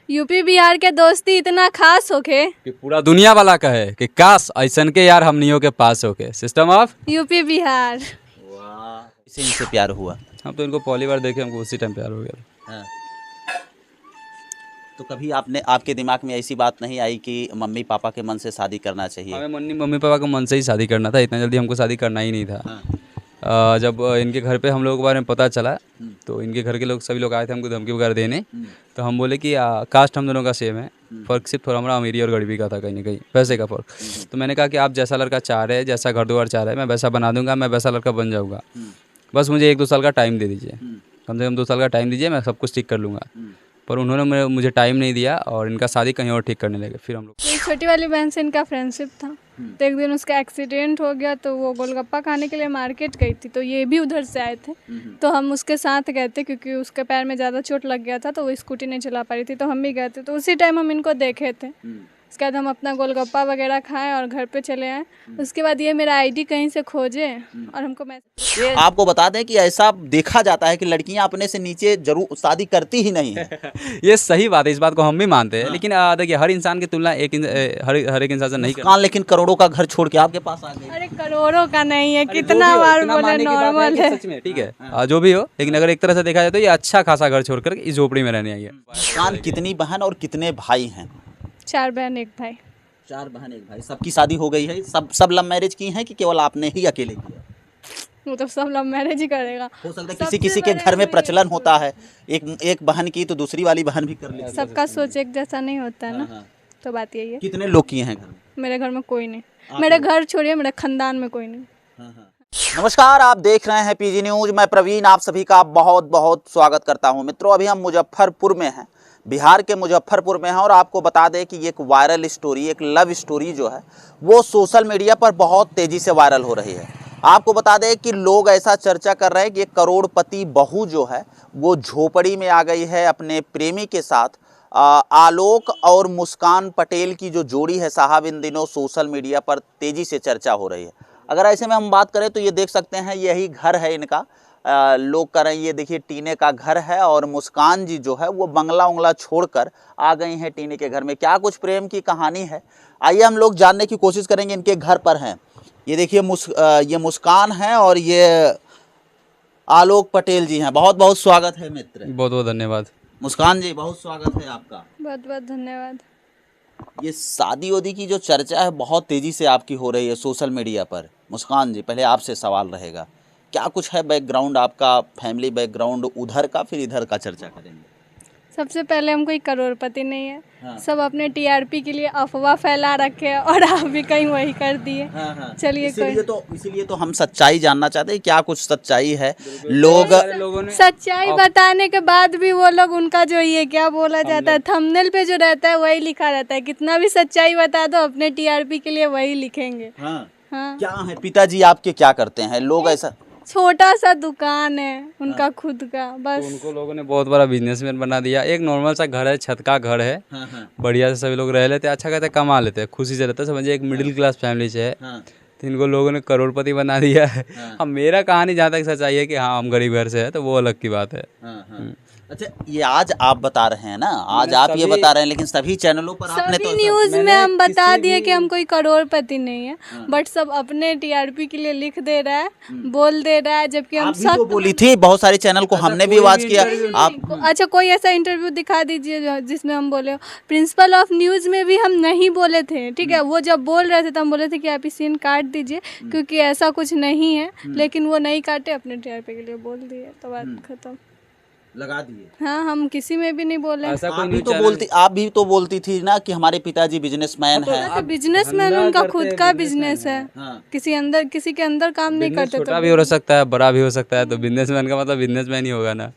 UP Bihar के दोस्ती इतना खास होके कि पूरा दुनिया वाला कहे कि काश ऐसन के यार हमनियों के पास होके। System of UP Bihar. वाह, इसे इनसे प्यार हुआ। हम तो इनको पहली बार देखे, हमको उसी टाइम प्यार हो गया। हाँ। तो कभी आपके दिमाग में ऐसी बात नहीं आई कि मम्मी पापा के मन से शादी करना चाहिए? हमें मम्मी पापा को मन से ही शादी करना था, इतना जल्दी हमको शादी करना ही नहीं था। हाँ। जब इनके घर पे हम लोगों के बारे में पता चला तो इनके घर के लोग सभी लोग आए थे हमको धमकी वगैरह देने। तो हम बोले कि कास्ट हम दोनों का सेम है, फ़र्क सिर्फ थोड़ा हमारा अमीरी और गरीबी का था, कहीं ना कहीं पैसे का फ़र्क। तो मैंने कहा कि आप जैसा लड़का चाह रहे हैं, जैसा घर द्वार चाह रहे हैं, मैं वैसा बना दूंगा, मैं वैसा लड़का बन जाऊँगा। बस मुझे 1-2 साल का टाइम दे दीजिए, कम से कम 2 साल का टाइम दीजिए, मैं सब कुछ ठीक कर लूँगा। पर उन्होंने मुझे टाइम नहीं दिया और इनका शादी कहीं और ठीक करने लगे। फिर हम लोग मेरी छोटी वाली बहन से इनका फ्रेंडशिप था। तो एक दिन उसका एक्सीडेंट हो गया तो वो गोलगप्पा खाने के लिए मार्केट गई थी, तो ये भी उधर से आए थे। तो हम उसके साथ गए थे क्योंकि उसके पैर में ज़्यादा चोट लग गया था, तो वो स्कूटी नहीं चला पा रही थी, तो हम भी गए थे। तो उसी टाइम हम इनको देखे थे। उसके बाद हम अपना गोलगप्पा वगैरह खाएं और घर पे चले आए। उसके बाद ये मेरा आईडी कहीं से खोजे और हमको मैसेज। आपको बता दें कि ऐसा देखा जाता है कि लड़कियां अपने से नीचे जरूर शादी करती ही नहीं है। ये सही बात है, इस बात को हम भी मानते हैं। लेकिन देखिए, हर इंसान की तुलना हर एक इंसान से नहीं मुस्कान लेकिन करोड़ों का घर छोड़ के आपके पास आ गई। अरे करोड़ों का नहीं है, कितना बार बोले नॉर्मल है। सच में ठीक है, जो भी हो, लेकिन अगर एक तरह से देखा जाए तो ये अच्छा खासा घर छोड़कर इस झोपड़ी में रहने आई है। मुस्कान कितनी बहन और कितने भाई हैं? 4 बहन 1 भाई। 4 बहन 1 भाई। सबकी शादी हो गई है? सब लव मैरिज की हैं कि केवल आपने ही अकेले किया? वो तो सब लव मैरिज ही करेगा। हो सकता है किसी किसी के घर में प्रचलन होता है, एक बहन की तो दूसरी वाली बहन भी कर लेती है। सबका सोच एक जैसा नहीं होता है ना, तो बात यही है। कितने लोग किए हैं घर में? मेरे घर में कोई नहीं, मेरे घर छोड़िए, मेरे खानदान में कोई नहीं। नमस्कार, आप देख रहे हैं पीजी न्यूज। मैं प्रवीण आप सभी का बहुत बहुत स्वागत करता हूं। मित्रों, अभी हम मुजफ्फरपुर में हैं, बिहार के मुजफ्फरपुर में हैं और आपको बता दें कि एक वायरल स्टोरी, एक लव स्टोरी जो है वो सोशल मीडिया पर बहुत तेज़ी से वायरल हो रही है। आपको बता दें कि लोग ऐसा चर्चा कर रहे हैं कि एक करोड़पति बहू जो है वो झोपड़ी में आ गई है अपने प्रेमी के साथ। आलोक और मुस्कान पटेल की जो जोड़ी है साहब, इन दिनों सोशल मीडिया पर तेज़ी से चर्चा हो रही है। अगर ऐसे में हम बात करें तो ये देख सकते हैं, यही घर है इनका। लोग कह रहे हैं ये देखिए टीने का घर है और मुस्कान जी जो है वो बंगला उंगला छोड़कर आ गई हैं टीने के घर में। क्या कुछ प्रेम की कहानी है, आइए हम लोग जानने की कोशिश करेंगे। इनके घर पर हैं, ये देखिए ये मुस्कान है और ये आलोक पटेल जी हैं। बहुत बहुत स्वागत है मित्र। बहुत बहुत धन्यवाद। मुस्कान जी, बहुत स्वागत है आपका। बहुत बहुत धन्यवाद। ये शादी वादी की जो चर्चा है बहुत तेज़ी से आपकी हो रही है सोशल मीडिया पर। मुस्कान जी, पहले आपसे सवाल रहेगा, क्या कुछ है बैकग्राउंड आपका, फैमिली बैकग्राउंड उधर का, फिर इधर का चर्चा करेंगे। सबसे पहले हम कोई करोड़पति नहीं है। हाँ। सब अपने टीआरपी के लिए अफवाह फैला रखे हैं और आप भी कहीं वही कर दिए। चलिए, इसीलिए तो हम सच्चाई जानना चाहते हैं, क्या कुछ सच्चाई है। लोगों ने सच्चाई बताने के बाद भी वो लोग उनका जो ये क्या बोला जाता है, थंबनेल पे जो रहता है वही लिखा रहता है। कितना भी सच्चाई बता दो, अपने टीआरपी के लिए वही लिखेंगे। हाँ। हाँ। क्या है पिताजी आपके, क्या करते हैं? लोग ऐसा छोटा सा दुकान है उनका खुद का, बस। तो उनको लोगों ने बहुत बड़ा बिजनेसमैन बना दिया। एक नॉर्मल सा घर है, छत का घर है, बढ़िया से सभी लोग रह लेते हैं, अच्छा कहते हैं, कमा लेते हैं, खुशी से रहते हैं। समझिए एक मिडिल क्लास फैमिली से है, तो इनको लोगों ने करोड़पति बना दिया है। अब मेरा कहानी जहाँ तक सच्चाई है कि हाँ हम गरीब घर से है, तो वो अलग की बात है। अच्छा, ये आज आप बता रहे हैं ना, आज आप ये बता रहे हैं, लेकिन सभी चैनलों पर आपने सभी तो न्यूज में हम बता दिए कि हम कोई करोड़पति नहीं है, बट सब अपने टीआरपी के लिए लिख दे रहा है, बोल दे रहा है, जबकि हम आप भी तो बोली थी, बहुत सारे चैनल को हमने भी वॉच किया। आप अच्छा, कोई ऐसा इंटरव्यू दिखा दीजिए जिसमें हम बोले। प्रिंसिपल ऑफ न्यूज में भी हम नहीं बोले थे, ठीक है। वो जब बोल रहे थे तो हम बोले थे कि आप इस सीन काट दीजिए क्योंकि ऐसा कुछ नहीं है, लेकिन वो नहीं काटे, अपने टीआरपी के लिए बोल दिए, तो बात खत्म, लगा दिए। हाँ, हम किसी में भी नहीं बोले। आप भी तो बोलती थी ना कि हमारे पिताजी बिजनेसमैन हैं। तो बिजनेसमैन उनका खुद का बिजनेस है। किसी के अंदर काम नहीं करते। छोटा भी हो सकता है, बड़ा भी हो सकता है, तो बिजनेसमैन का मतलब बिजनेसमैन ही होगा ना।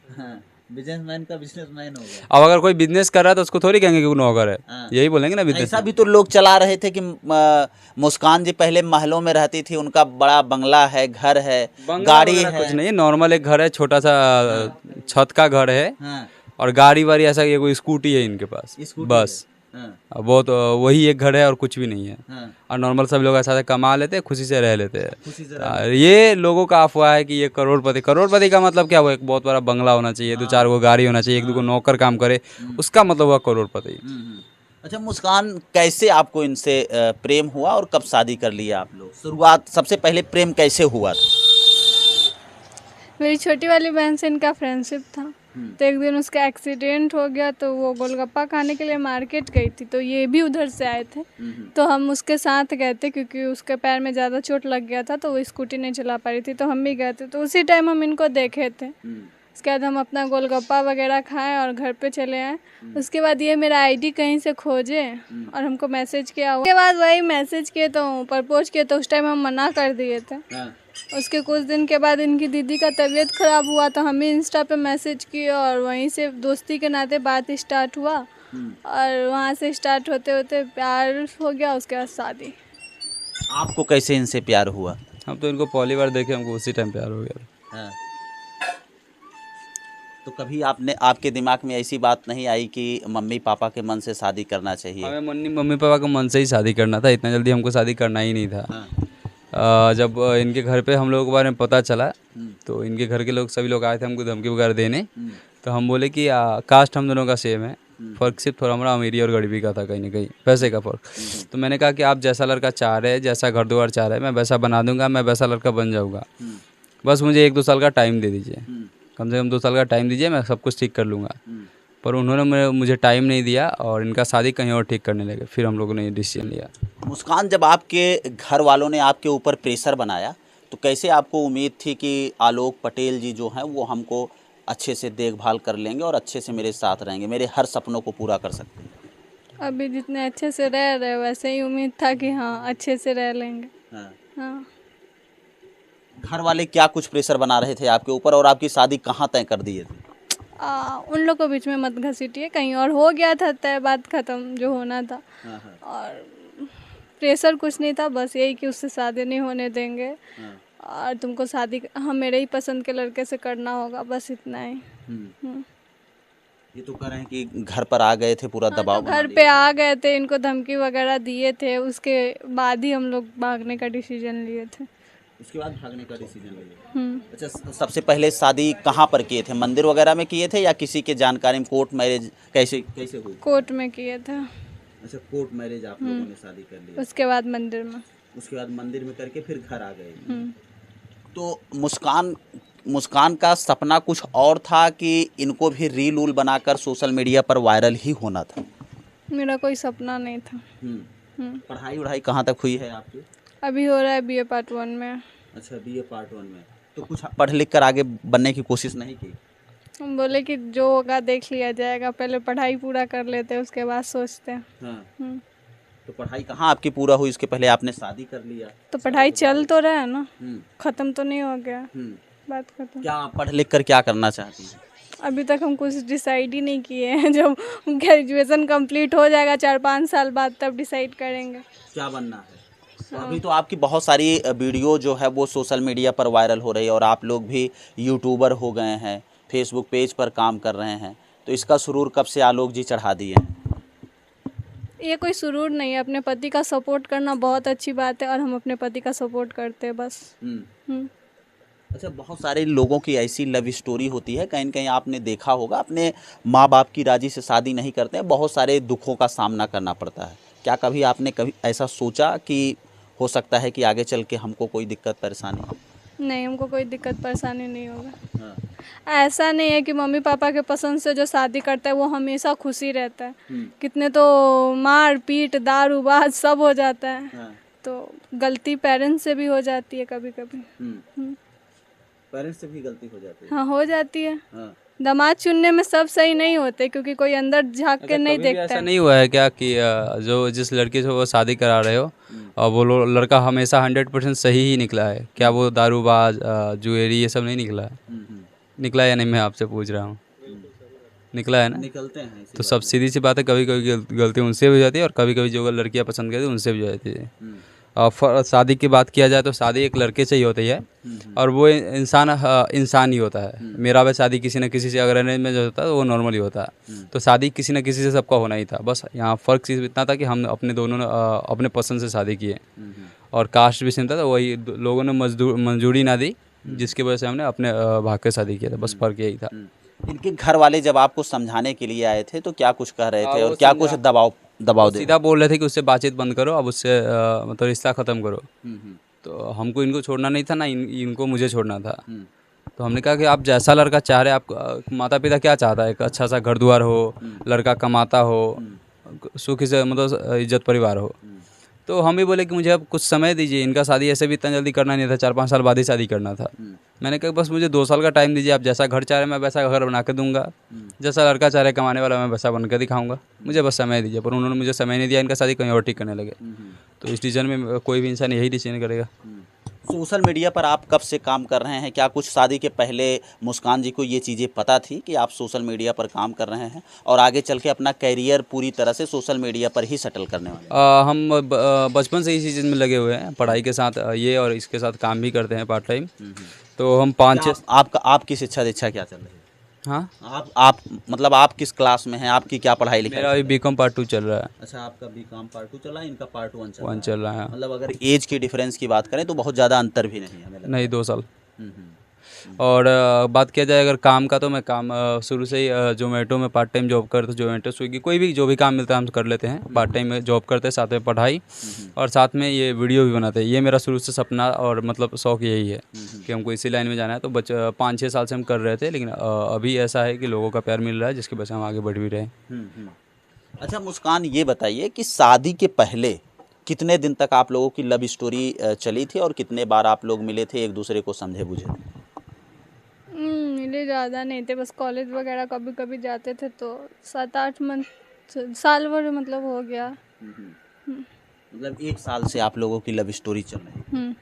बिजनेसमैन का बिजनेसमैन होगा। अब अगर कोई बिजनेस कर रहा है तो उसको थोड़ी कहेंगे कि वो नौकर है, यही बोलेंगे ना बिजनेस। ऐसा भी तो लोग चला रहे थे कि मुस्कान जी पहले महलों में रहती थी, उनका बड़ा बंगला है, घर है, गाड़ी है। कुछ नहीं, नॉर्मल एक घर है, छोटा सा छत का घर है, और गाड़ी वाड़ी ऐसा, ये कोई स्कूटी है इनके पास, बस। अब बहुत वही एक घर है और कुछ भी नहीं है। हाँ। और नॉर्मल सब लोग ऐसा कमा लेते हैं, खुशी से रह लेते खुशी से हैं। ये लोगों का अफवाह है कि ये करोड़पति का मतलब क्या हुआ, एक बहुत बड़ा बंगला होना चाहिए, 2-4 गो गाड़ी होना चाहिए, 1-2 नौकर काम करे, उसका मतलब हुआ करोड़पति। अच्छा मुस्कान, कैसे आपको इनसे प्रेम हुआ और कब शादी कर लिया आप लोग? शुरुआत सबसे पहले प्रेम कैसे हुआ था? मेरी छोटी वाली बहन से इनका फ्रेंडशिप था। तो एक दिन उसका एक्सीडेंट हो गया तो वो गोलगप्पा खाने के लिए मार्केट गई थी, तो ये भी उधर से आए थे। तो हम उसके साथ गए थे क्योंकि उसके पैर में ज़्यादा चोट लग गया था, तो वो स्कूटी नहीं चला पा रही थी, तो हम भी गए थे। तो उसी टाइम हम इनको देखे थे। उसके बाद हम अपना गोलगप्पा वगैरह खाएं और घर पे चले आए। उसके बाद ये मेरा आईडी कहीं से खोजे और हमको मैसेज किया। उसके बाद वही मैसेज किए तो प्रपोज किए, तो उस टाइम हम मना कर दिए थे। उसके कुछ दिन के बाद इनकी दीदी का तबीयत ख़राब हुआ तो हम भी इंस्टा पे मैसेज किए और वहीं से दोस्ती के नाते बात स्टार्ट हुआ। और वहाँ से स्टार्ट होते होते प्यार हो गया, उसके बाद शादी। आपको कैसे इनसे प्यार हुआ? हम तो इनको पहली बार देखे, हमको उसी टाइम प्यार हो गया। हाँ। तो कभी आपके दिमाग में ऐसी बात नहीं आई कि मम्मी पापा के मन से शादी करना चाहिए? हमें मम्मी पापा के मन से ही शादी करना था, इतना जल्दी हमको शादी करना ही नहीं था। जब इनके घर पे हम लोगों के बारे में पता चला तो इनके घर के लोग सभी लोग आए थे हमको धमकी वगैरह देने। तो हम बोले कि कास्ट हम दोनों का सेम है, फ़र्क सिर्फ थोड़ा हमारा अमीरी और गरीबी का था, कहीं ना कहीं पैसे का फ़र्क। तो मैंने कहा कि आप जैसा लड़का चाह रहे हैं, जैसा घर द्वार चाह रहे हैं, मैं वैसा बना दूंगा, मैं वैसा लड़का बन जाऊँगा। बस मुझे 1-2 साल का टाइम दे दीजिए, कम से कम 2 साल का टाइम दीजिए, मैं सब कुछ ठीक कर लूँगा। पर उन्होंने मुझे टाइम नहीं दिया और इनका शादी कहीं और ठीक करने लगे। फिर हम लोगों ने ये डिसीजन लिया। मुस्कान, जब आपके घर वालों ने आपके ऊपर प्रेशर बनाया तो कैसे आपको उम्मीद थी कि आलोक पटेल जी जो हैं वो हमको अच्छे से देखभाल कर लेंगे और अच्छे से मेरे साथ रहेंगे, मेरे हर सपनों को पूरा कर सकते हैं? अभी जितने अच्छे से रह रहे वैसे ही उम्मीद था कि हाँ अच्छे से रह लेंगे। हाँ। हाँ। घर वाले क्या कुछ प्रेशर बना रहे थे आपके ऊपर और आपकी शादी कहाँ तय कर दिए थे? उन लोग को बीच में मत घसीटिए, कहीं और हो गया था तय, बात ख़त्म जो होना था। और प्रेशर कुछ नहीं था, बस यही कि उससे शादी नहीं होने देंगे और तुमको शादी हम मेरे ही पसंद के लड़के से करना होगा, बस इतना ही। ये तो कह रहे हैं कि घर पर आ गए थे, पूरा दबाव तो घर पे आ गए थे, इनको धमकी वगैरह दिए थे, उसके बाद ही हम लोग भागने का डिसीजन लिए थे। उसके बाद भागने का डिसीजन लिया। अच्छा, सबसे पहले शादी कहाँ पर किए थे? मंदिर वगैरह में किए थे या किसी के जानकारी में? कोर्ट मैरिज कैसे हुई? कोर्ट में किए थे। अच्छा, कोर्ट मैरिज आप लोगों ने शादी कर ली। उसके बाद मंदिर में। उसके बाद मंदिर में करके फिर घर आ गए। तो मुस्कान का सपना कुछ और था कि इनको भी रील उल बनाकर सोशल मीडिया पर वायरल ही होना था? मेरा कोई सपना नहीं था। पढ़ाई वढ़ाई कहाँ तक हुई है आपकी? अभी हो रहा है BA पार्ट 1 में। अच्छा, BA पार्ट 1 में। तो कुछ पढ़ लिख कर आगे बनने की कोशिश नहीं की? हम बोले कि जो होगा देख लिया जाएगा, पहले पढ़ाई पूरा कर लेते हैं उसके बाद सोचते हैं। हाँ। तो पढ़ाई कहाँ आपकी पूरा हुई, इसके पहले आपने शादी कर लिया? तो पढ़ाई चल तो रहा है ना, ख़त्म तो नहीं हो गया। बात खत्म। क्या पढ़ लिख कर क्या करना चाहती हैं? अभी तक हम कुछ डिसाइड ही नहीं किए हैं। जब ग्रेजुएशन कंप्लीट हो जाएगा 4-5 साल बाद तब डिसाइड करेंगे क्या बनना है। तो अभी तो आपकी बहुत सारी वीडियो जो है वो सोशल मीडिया पर वायरल हो रही है और आप लोग भी यूट्यूबर हो गए हैं, फेसबुक पेज पर काम कर रहे हैं, तो इसका सुरूर कब से आलोक जी चढ़ा दिए हैं? ये कोई सुरूर नहीं है, अपने पति का सपोर्ट करना बहुत अच्छी बात है और हम अपने पति का सपोर्ट करते हैं बस। अच्छा, बहुत सारे लोगों की ऐसी लव स्टोरी होती है, कहीं न कहीं आपने देखा होगा, अपने माँ बाप की राजी से शादी नहीं करते हैं, बहुत सारे दुखों का सामना करना पड़ता है। क्या कभी आपने ऐसा सोचा कि हो सकता है कि आगे चल के हमको कोई दिक्कत परेशानी? नहीं, हमको कोई दिक्कत परेशानी नहीं होगा। ऐसा नहीं है कि मम्मी पापा के पसंद से जो शादी करता है वो हमेशा खुशी रहता है। कितने तो मार पीट दारूबाज सब हो जाता है। तो गलती पेरेंट्स से भी हो जाती है कभी कभी। पेरेंट्स से भी गलती हो जाती है? हाँ, हो जाती है। दामाद चुनने में सब सही नहीं होते क्योंकि कोई अंदर झांक के नहीं देखता। ऐसा नहीं हुआ है क्या कि जो जिस लड़की से वो शादी करा रहे हो और वो लड़का हमेशा 100% सही ही निकला है? क्या वो दारूबाज जुएरी ये सब नहीं निकला है? निकला है या नहीं, मैं आपसे पूछ रहा हूँ। निकला है ना? निकलते हैं। तो सब सीधी सी बात है, कभी कभी गलती उनसे भी हो जाती है और कभी कभी जो लड़कियाँ पसंद करती है उनसे भी हो जाती है। शादी की बात किया जाए तो शादी एक लड़के से ही होती है और वो इंसान ही होता है। मेरा भी शादी किसी न किसी से अगर अरेंज में जो होता है तो वो नॉर्मल ही होता है। तो शादी किसी न किसी से सबका होना ही था, बस यहाँ फ़र्क सिर्फ इतना था कि हम अपने दोनों ने अपने पसंद से शादी किए और कास्ट भी सेम था, तो वही लोगों ने मंजूरी ना दी जिसकी वजह से हमने अपने भाग के शादी किया था, बस फ़र्क यही था। इनके घर वाले जब आपको समझाने के लिए आए थे तो क्या कुछ कह रहे थे और क्या कुछ दबाव दे? सीधा बोल रहे थे कि उससे बातचीत बंद करो, अब उससे मतलब रिश्ता ख़त्म करो। तो हमको इनको छोड़ना नहीं था ना इनको मुझे छोड़ना था। तो हमने कहा कि आप जैसा लड़का चाह रहे, आप माता पिता क्या चाहता है, एक अच्छा सा घर द्वार हो, लड़का कमाता हो, सुखी से मतलब इज्जत परिवार हो। तो हम भी बोले कि मुझे अब कुछ समय दीजिए, इनका शादी ऐसे भी इतना जल्दी करना नहीं था, 4-5 साल बाद ही शादी करना था। मैंने कहा बस मुझे 2 साल का टाइम दीजिए, आप जैसा घर चाह रहे मैं वैसा घर बना के दूंगा, जैसा लड़का चाह रहे कमाने वाला मैं वैसा बन के दिखाऊंगा, मुझे बस समय दीजिए। पर उन्होंने मुझे समय नहीं दिया, इनका शादी कहीं और ठीक करने लगे। तो इस डिसीजन में कोई भी इंसान यही डिसीजन करेगा। सोशल मीडिया पर आप कब से काम कर रहे हैं? क्या कुछ शादी के पहले मुस्कान जी को ये चीज़ें पता थी कि आप सोशल मीडिया पर काम कर रहे हैं और आगे चल के अपना कैरियर पूरी तरह से सोशल मीडिया पर ही सेटल करने वाले हैं? हम बचपन से इसी चीज़ में लगे हुए हैं, पढ़ाई के साथ ये और इसके साथ काम भी करते हैं पार्ट टाइम। तो हम 5-6 आपकी शिक्षा दीक्षा क्या चल रही है? हाँ, आप मतलब आप किस क्लास में हैं? आपकी क्या पढ़ाई लिखाई? मेरा अभी बीकॉम पार्ट 2 चल रहा है। अच्छा, आपका बीकॉम पार्ट 2 चला है, इनका पार्ट 1 1 चल रहा है। मतलब अगर एज की डिफरेंस की बात करें तो बहुत ज़्यादा अंतर भी नहीं है हमें लगता है। नहीं, 2 साल। और बात किया जाए अगर काम का, तो मैं काम शुरू से ही जोमेटो में पार्ट टाइम जॉब करते, जोमेटो स्विगी कोई भी जो भी काम मिलता है हम कर लेते हैं। पार्ट टाइम में जॉब करते हैं, साथ में पढ़ाई और साथ में ये वीडियो भी बनाते हैं। ये मेरा शुरू से सपना और मतलब शौक यही है कि हमको इसी लाइन में जाना है। तो 5-6 साल से हम कर रहे थे, लेकिन अभी ऐसा है कि लोगों का प्यार मिल रहा है जिसकी वजह से हम आगे बढ़ भी रहे हैं। अच्छा मुस्कान, ये बताइए कि शादी के पहले कितने दिन तक आप लोगों की लव स्टोरी चली थी और कितने बार आप लोग मिले थे, एक दूसरे को समझे बुझे? मिले ज़्यादा नहीं थे, बस कॉलेज वगैरह कभी कभी जाते थे तो 7-8 मंथ साल भर मतलब हो गया। मतलब 1 साल से आप लोगों की लव स्टोरी चल रही है।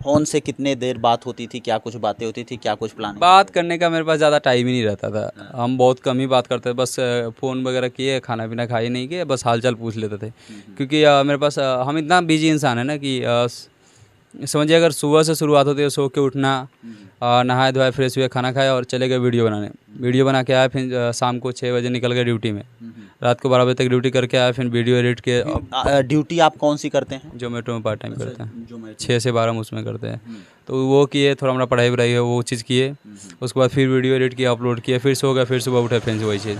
फोन से कितने देर बात होती थी? क्या कुछ बातें होती थी? क्या कुछ प्लान? बात करने का मेरे पास ज़्यादा टाइम ही नहीं रहता था। हम बहुत कम ही बात करते थे, बस फ़ोन वगैरह किए, खाना पीना खाई नहीं किए, बस हालचाल पूछ लेते थे। क्योंकि मेरे पास हम इतना बिजी इंसान है ना कि समझिए अगर सुबह से शुरुआत होती है, सो के उठना, नहाए धोए फ्रेश हुए, खाना खाया और चले गए वीडियो बनाने। वीडियो बना के आया, फिर शाम को 6 बजे निकल गए ड्यूटी में, रात को 12 बजे तक ड्यूटी करके आया, फिर वीडियो एडिट के। ड्यूटी आप कौन सी करते हैं? जोमेटो में पार्ट टाइम करते हैं, 6 से 12 हम उसमें करते हैं। तो वो किए, थोड़ा हमारा पढ़ाई वढ़ाई है वो चीज़ किए, उसके बाद फिर वीडियो एडिट किया, अपलोड किया, फिर सो गया, फिर सुबह उठे, फिर वही चीज़।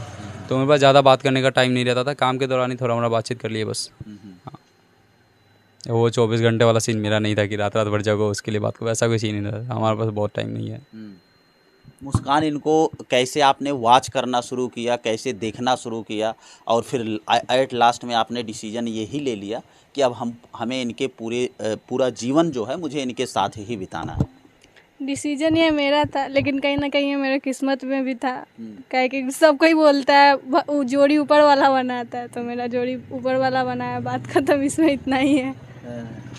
तो मेरे पास ज़्यादा बात करने का टाइम नहीं रहता था, काम के दौरान ही थोड़ा हमारा बातचीत कर लिए बस। हाँ, वो 24 घंटे वाला सीन मेरा नहीं था कि रात रात भर जागो उसके लिए बात को, वैसा कोई सीन नहीं था। हमारे पास बहुत टाइम नहीं है। मुस्कान, इनको कैसे आपने वॉच करना शुरू किया, कैसे देखना शुरू किया और फिर एट लास्ट में आपने डिसीजन यही ले लिया कि अब हमें इनके पूरा जीवन जो है मुझे इनके साथ ही बिताना है? डिसीजन ये मेरा था, लेकिन कहीं ना कहीं ये मेरे किस्मत में भी था। क्या कि सब कोई बोलता है जोड़ी ऊपर वाला बनाता है, तो मेरा जोड़ी ऊपर वाला बनाया, बात खत्म, इसमें इतना ही है।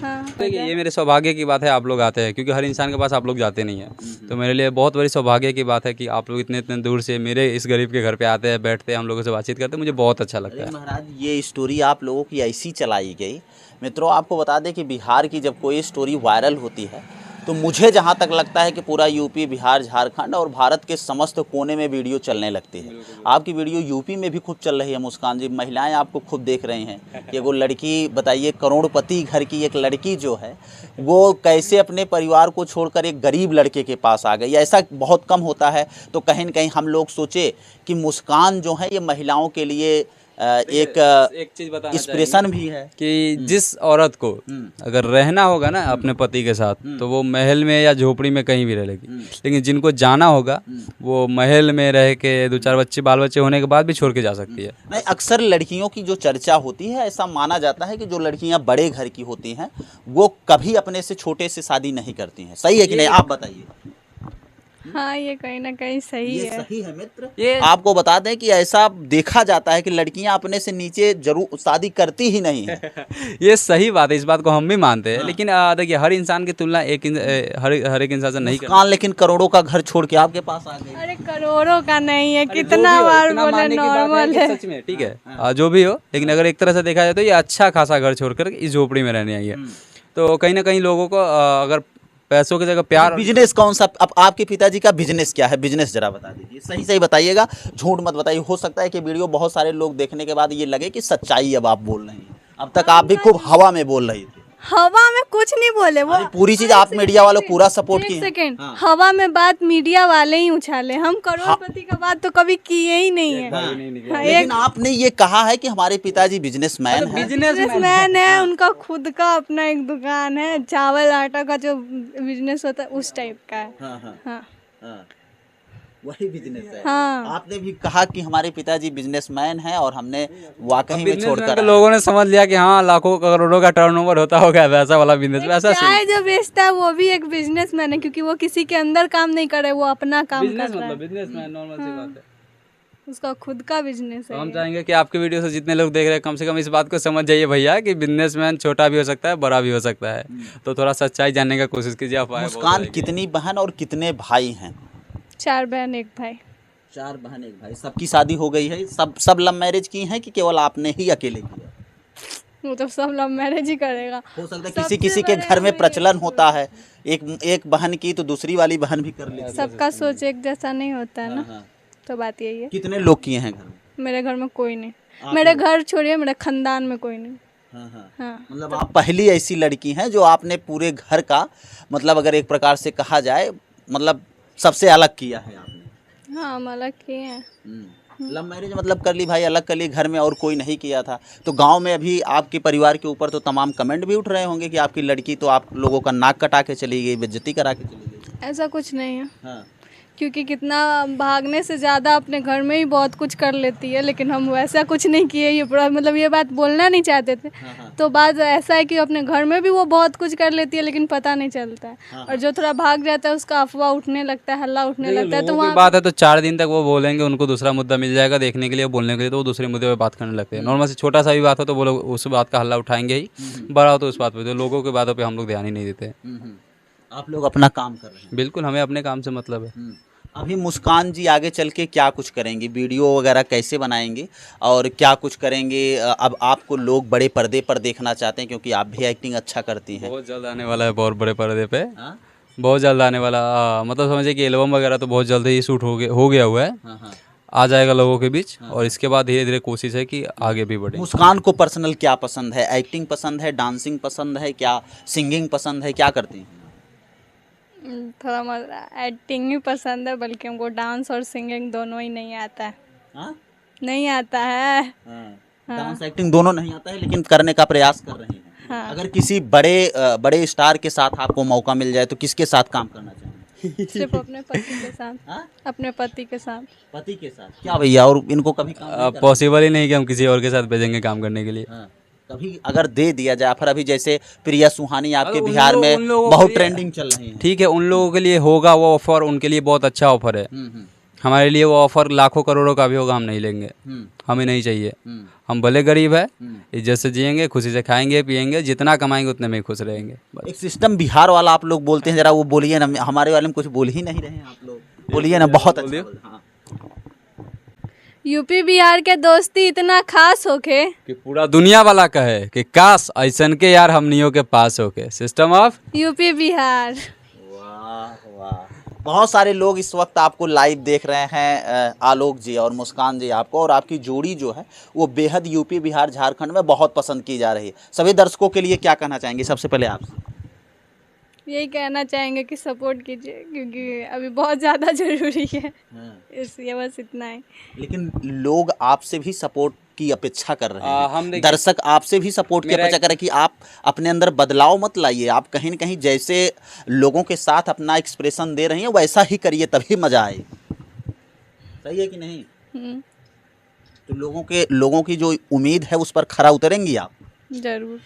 हाँ, देखिए ये मेरे सौभाग्य की बात है, आप लोग आते हैं, क्योंकि हर इंसान के पास आप लोग जाते नहीं हैं। तो मेरे लिए बहुत बड़ी सौभाग्य की बात है कि आप लोग इतने इतने दूर से मेरे इस गरीब के घर पे आते हैं, बैठते हैं, हम लोगों से बातचीत करते हैं, मुझे बहुत अच्छा लगता है। महाराज, ये स्टोरी आप लोगों की ऐसी चलाई गई। मित्रों, आपको बता दें कि बिहार की जब कोई स्टोरी वायरल होती है तो मुझे जहाँ तक लगता है कि पूरा यूपी, बिहार, झारखंड और भारत के समस्त कोने में वीडियो चलने लगती है। आपकी वीडियो यूपी में भी खूब चल रही है मुस्कान जी, महिलाएं आपको खूब देख रही हैं कि वो लड़की, बताइए करोड़पति घर की एक लड़की जो है वो कैसे अपने परिवार को छोड़कर एक गरीब लड़के के पास आ गई। ऐसा बहुत कम होता है। तो कहीं न कहीं हम लोग सोचे कि मुस्कान जो है ये महिलाओं के लिए एक चीज़ बताना इंस्पिरेशन भी है कि जिस औरत को अगर रहना होगा ना अपने पति के साथ, तो वो महल में या झोपड़ी में कहीं भी रह लेगी। लेकिन जिनको जाना होगा वो महल में रह के 2-4 बच्चे, बाल बच्चे होने के बाद भी छोड़ के जा सकती है। नहीं, अक्सर लड़कियों की जो चर्चा होती है, ऐसा माना जाता है कि जो लड़कियां बड़े घर की होती हैं वो कभी अपने से छोटे से शादी नहीं करती हैं। सही है कि नहीं? आप बताइए। हाँ, ये कहीं ना कहीं सही ये है। सही है मित्र। ये आपको बता दें कि ऐसा देखा जाता है कि लड़कियां अपने से नीचे जरूर शादी करती ही नहीं है। ये सही बात है, इस बात को हम भी मानते हैं। लेकिन देखिए हर इंसान की तुलना हर एक इंसान से नहीं करना। लेकिन करोड़ों का घर छोड़ के आपके पास आ गई। अरे करोड़ों का नहीं है, कितना बार बोले नॉर्मल है। सच में ठीक है, जो भी हो, लेकिन अगर एक तरह से देखा जाए तो ये अच्छा खासा घर छोड़कर इस झोपड़ी में रहने आई है। तो कहीं ना कहीं लोगों को अगर पैसों की जगह प्यार बिजनेस कौन सा, अब आपके पिताजी का बिजनेस क्या है, बिजनेस जरा बता दीजिए, सही सही बताइएगा, झूठ मत बताइए। हो सकता है कि वीडियो बहुत सारे लोग देखने के बाद ये लगे कि सच्चाई अब आप बोल रहे हैं, अब तक आप भी खूब हवा में बोल रही थी। हवा में कुछ नहीं बोले वो। अरे पूरी चीज आप मीडिया वालों पूरा सपोर्ट किए एक हैं। सेकेंड, हाँ। हवा में बात मीडिया वाले ही उछाले, हम करोड़पति का बात तो कभी किए ही नहीं है। हाँ। हाँ, लेकिन आपने ये कहा है कि हमारे पिताजी बिजनेसमैन हैं। बिजनेसमैन है, उनका खुद का अपना एक दुकान है, चावल आटा का जो बिजनेस होता है उस टाइप का है। हाँ, हाँ हाँ, वही बिजनेस है। हाँ। आपने भी कहा कि हमारे पिताजी बिजनेसमैन हैं और हमने वाकई में छोड़कर आए। लोगों ने समझ लिया कि हाँ लाखों करोड़ों का टर्नओवर होता होगा, वैसा वाला बिजनेस, वैसा चाय जो बेचता है वो भी एक बिजनेसमैन है, क्योंकि वो किसी के अंदर काम नहीं कर रहा है, वो अपना काम कर रहा है। बिजनेसमैन नॉर्मल सी बात है। उसका खुद का बिजनेस तो है। हम चाहेंगे कि आपके वीडियो से जितने लोग देख रहे हैं कम से कम इस बात को समझ जाइए भैया कि बिजनेसमैन छोटा भी हो सकता है, बड़ा भी हो सकता है। तो थोड़ा सच्चाई जानने का कोशिश कीजिए आप। मुस्कान कितनी बहन और कितने भाई हैं? 4 बहन 1 भाई। 4 बहन 1 भाई। सबकी शादी हो गई है? सब लव मैरिज की हैं कि केवल आपने ही अकेले किया? वो तो सब लव मैरिज ही करेगा। हो सकता है किसी किसी के घर में प्रचलन होता है, एक बहन की तो दूसरी वाली बहन भी कर लेती है। सबका सोच एक जैसा नहीं होता है ना। हाँ। तो बात यही है। कितने लोग किए हैं घर में? मेरे घर में कोई नहीं, मेरे घर छोड़िए, मेरे खानदान में कोई नहीं। हाँ। मतलब आप पहली ऐसी लड़की हैं जो आपने पूरे घर का, मतलब अगर एक प्रकार से कहा जाए, मतलब सबसे अलग किया है आपने। हाँ, हम अलग किए हैं। लव मैरिज मतलब कर ली भाई, अलग कर ली, घर में और कोई नहीं किया था। तो गांव में अभी आपके परिवार के ऊपर तो तमाम कमेंट भी उठ रहे होंगे कि आपकी लड़की तो आप लोगों का नाक कटा के चली गई, बेइज्जती करा के चली गई। ऐसा कुछ नहीं है। हाँ। क्योंकि कितना भागने से ज़्यादा अपने घर में ही बहुत कुछ कर लेती है, लेकिन हम वैसा कुछ नहीं किए। ये पूरा मतलब ये बात बोलना नहीं चाहते थे। तो बात ऐसा है कि अपने घर में भी वो बहुत कुछ कर लेती है, लेकिन पता नहीं चलता है। और जो थोड़ा भाग जाता है उसका अफवाह उठने लगता है, हल्ला उठने लगता है। तो वहाँ बात है तो 4 दिन तक वो बोलेंगे, उनको दूसरा मुद्दा मिल जाएगा देखने के लिए, बोलने के लिए, तो वो दूसरे मुद्दे पे बात करने लगते हैं। नॉर्मल से छोटा सा भी बात हो तो वो लोग उस बात का हल्ला उठाएंगे ही, बड़ा हो तो उस बात पे। तो लोगों की बातों पे हम लोग ध्यान ही नहीं देते। आप लोग अपना काम कर रहे हैं। बिल्कुल, हमें अपने काम से मतलब है। अभी मुस्कान जी आगे चल के क्या कुछ करेंगी, वीडियो वगैरह कैसे बनाएंगे और क्या कुछ करेंगे? अब आपको लोग बड़े पर्दे पर देखना चाहते हैं क्योंकि आप भी एक्टिंग अच्छा करती हैं। बहुत जल्द आने वाला है, बहुत बड़े पर्दे पे। हाँ? बहुत जल्द आने वाला, मतलब समझिए कि एल्बम वगैरह तो बहुत जल्द ही शूट हो गया हुआ है। हाँ। आ जाएगा लोगों के बीच। और इसके बाद धीरे धीरे कोशिश है कि आगे भी बढ़े। मुस्कान को पर्सनल क्या पसंद है? एक्टिंग पसंद है, डांसिंग पसंद है, क्या सिंगिंग पसंद है, क्या करती हैं? थोड़ा एक्टिंग ही पसंद है, बल्कि हमको डांस और सिंगिंग दोनों ही नहीं आता है। हाँ? नहीं आता है। डांस एक्टिंग दोनों नहीं आता है, लेकिन करने का प्रयास कर रहे हैं। हाँ। अगर किसी बड़े स्टार के साथ आपको मौका मिल जाए तो किसके साथ काम करना चाहेंगे? सिर्फ अपने पति के साथ। हाँ? अपने पति के साथ। पति के साथ क्या भैया? और इनको कभी काम नहीं करना? पॉसिबल ही नहीं कि हम किसी और के साथ भेजेंगे काम करने के लिए। हाँ। कभी अगर दे दिया जाए फिर, अभी जैसे प्रिया सुहानी आपके उन बिहार लोग- में उन लोगों बहुत के लिए- ट्रेंडिंग चल रही है। ठीक है, उन लोगों के लिए होगा वो ऑफर, उनके लिए बहुत अच्छा ऑफर है। हमारे लिए वो ऑफर लाखों करोड़ों का भी होगा, हम नहीं लेंगे। हमें नहीं चाहिए। हम भले गरीब है, इज्जत से जिएंगे, खुशी से खाएंगे पिएंगे, जितना कमाएंगे उतने में ही खुश रहेंगे। एक सिस्टम बिहार वाला आप लोग बोलते हैं, जरा वो बोलिए ना। हमारे वाले में कुछ बोल ही नहीं रहे हैं आप लोग, बोलिए ना। बहुत अच्छा बोल। हाँ। यूपी बिहार के दोस्ती इतना खास होके कि पूरा दुनिया वाला कहे कि काश ऐसन के यार हमनियों के पास होके। System of UP Bihar. वाह वाह। बहुत सारे लोग इस वक्त आपको लाइव देख रहे हैं, आलोक जी और मुस्कान जी आपको, और आपकी जोड़ी जो है वो बेहद यूपी बिहार झारखंड में बहुत पसंद की जा रही है। सभी दर्शकों के लिए क्या कहना चाहेंगे? सबसे पहले आपसे यही कहना चाहेंगे कि सपोर्ट कीजिए, क्योंकि अभी बहुत ज़्यादा ज़रूरी है। इसलिए बस इतना है। लेकिन लोग आपसे भी सपोर्ट की अपेक्षा कर रहे हम हैं, दर्शक आपसे भी सपोर्ट की अपेक्षा कर रहे हैं कि आप अपने अंदर बदलाव मत लाइए। आप कहीं न कहीं जैसे लोगों के साथ अपना एक्सप्रेशन दे रही हैं वैसा ही करिए, तभी मजा आए। सही है कि नहीं? तो लोगों की जो उम्मीद है उस पर खरा उतरेंगी आप? जरूर।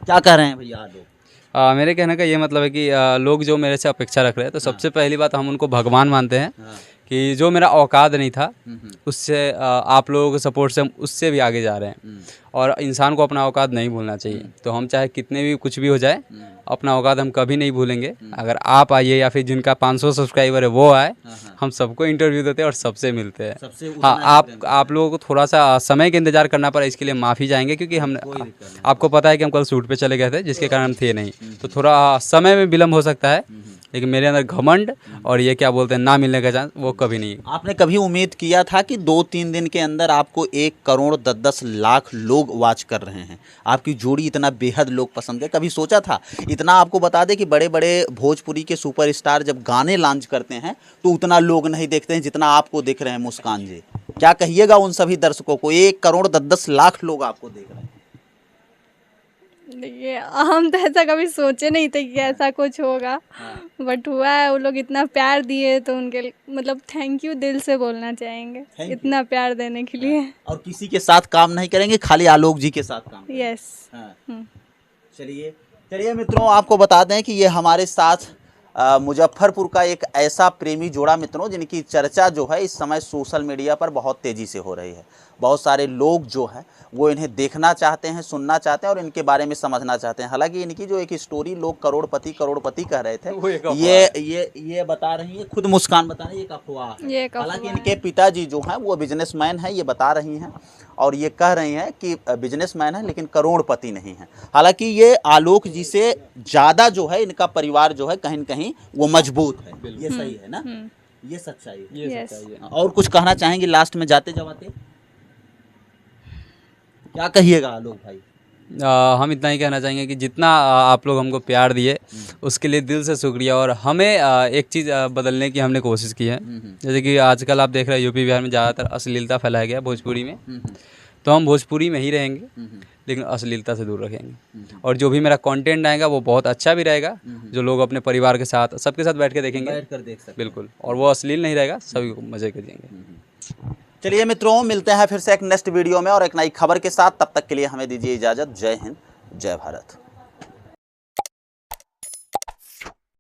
क्या कह रहे हैं भैया लोग? मेरे कहने का ये मतलब है कि लोग जो मेरे से अपेक्षा रख रहे हैं, तो सबसे पहली बात हम उनको भगवान मानते हैं कि जो मेरा औकात नहीं था उससे आप लोगों के सपोर्ट से हम उससे भी आगे जा रहे हैं। और इंसान को अपना औकात नहीं भूलना चाहिए। तो हम चाहे कितने भी कुछ भी हो जाए, अपना औकात हम कभी नहीं भूलेंगे। अगर आप आइए या फिर जिनका 500 सब्सक्राइबर है वो आए, हम सबको इंटरव्यू देते हैं और सबसे मिलते हैं। हाँ, आप लोगों को थोड़ा सा समय का इंतजार करना पड़ा, इसके लिए माफ़ी चाहेंगे, क्योंकि हम आपको पता है कि हम कल शूट पे चले गए थे जिसके कारण हम थे नहीं, तो थोड़ा समय में विलम्ब हो सकता है, लेकिन मेरे अंदर घमंड और ये क्या बोलते हैं ना मिलने का चांस वो कभी नहीं। आपने कभी उम्मीद किया था कि 2-3 दिन के अंदर आपको 1 करोड़ 10-10 लाख लोग वॉच कर रहे हैं, आपकी जोड़ी इतना बेहद लोग पसंद है, कभी सोचा था? इतना आपको बता दें कि बड़े बड़े भोजपुरी के सुपरस्टार जब गाने लॉन्च करते हैं तो उतना लोग नहीं देखते हैं जितना आपको देख रहे हैं मुस्कान जी। क्या कहिएगा उन सभी दर्शकों को? 1 करोड़ 10-10 लाख लोग आपको देख रहे हैं। देखिए, हम तो ऐसा कभी सोचे नहीं थे कि ऐसा कुछ होगा, बट हुआ है। वो लोग इतना प्यार दिए तो उनके मतलब थैंक यू दिल से बोलना चाहेंगे, इतना प्यार देने के लिए। और किसी के साथ काम नहीं करेंगे, खाली आलोक जी के साथ काम? यस। चलिए मित्रों, आपको बता दें कि ये हमारे साथ मुजफ्फरपुर का एक ऐसा प्रेमी जोड़ा मित्रों जिनकी चर्चा जो है इस समय सोशल मीडिया पर बहुत तेज़ी से हो रही है। बहुत सारे लोग जो है वो इन्हें देखना चाहते हैं, सुनना चाहते हैं और इनके बारे में समझना चाहते हैं। हालांकि इनकी जो एक स्टोरी लोग करोड़पति कह रहे थे, ये बता रही है, खुद मुस्कान बता रही है, एक अफवाह है। हालांकि इनके पिताजी जो हैं वो बिजनेसमैन हैं, ये बता रही हैं और ये कह रही हैं कि बिजनेसमैन है लेकिन करोड़पति नहीं है। हालांकि ये आलोक जी से ज़्यादा जो है इनका परिवार जो है कहीं न कहीं वो मजबूत है। ये सही है ना? ये सच्चाई है। और कुछ कहना चाहेंगे लास्ट में जाते जाते? क्या कहिएगा आलोक भाई? हम इतना ही कहना चाहेंगे कि जितना आप लोग हमको प्यार दिए उसके लिए दिल से शुक्रिया। और हमें एक चीज़ बदलने की हमने कोशिश की है। जैसे कि आजकल आप देख रहे हैं यूपी बिहार में ज़्यादातर अश्लीलता फैलाया गया भोजपुरी में, तो हम भोजपुरी में ही रहेंगे लेकिन अश्लीलता से दूर रखेंगे। और जो भी मेरा कंटेंट आएगा वो बहुत अच्छा भी रहेगा, जो लोग अपने परिवार के साथ सबके साथ बैठ के देखेंगे, बैठकर देख सकते हैं। बिल्कुल। और वो अश्लील नहीं रहेगा, सभी को मज़े करेंगे। चलिए मित्रों, मिलते हैं फिर से एक नेक्स्ट वीडियो में और एक नई खबर के साथ। तब तक के लिए हमें दीजिए इजाज़त। जय हिंद, जय भारत।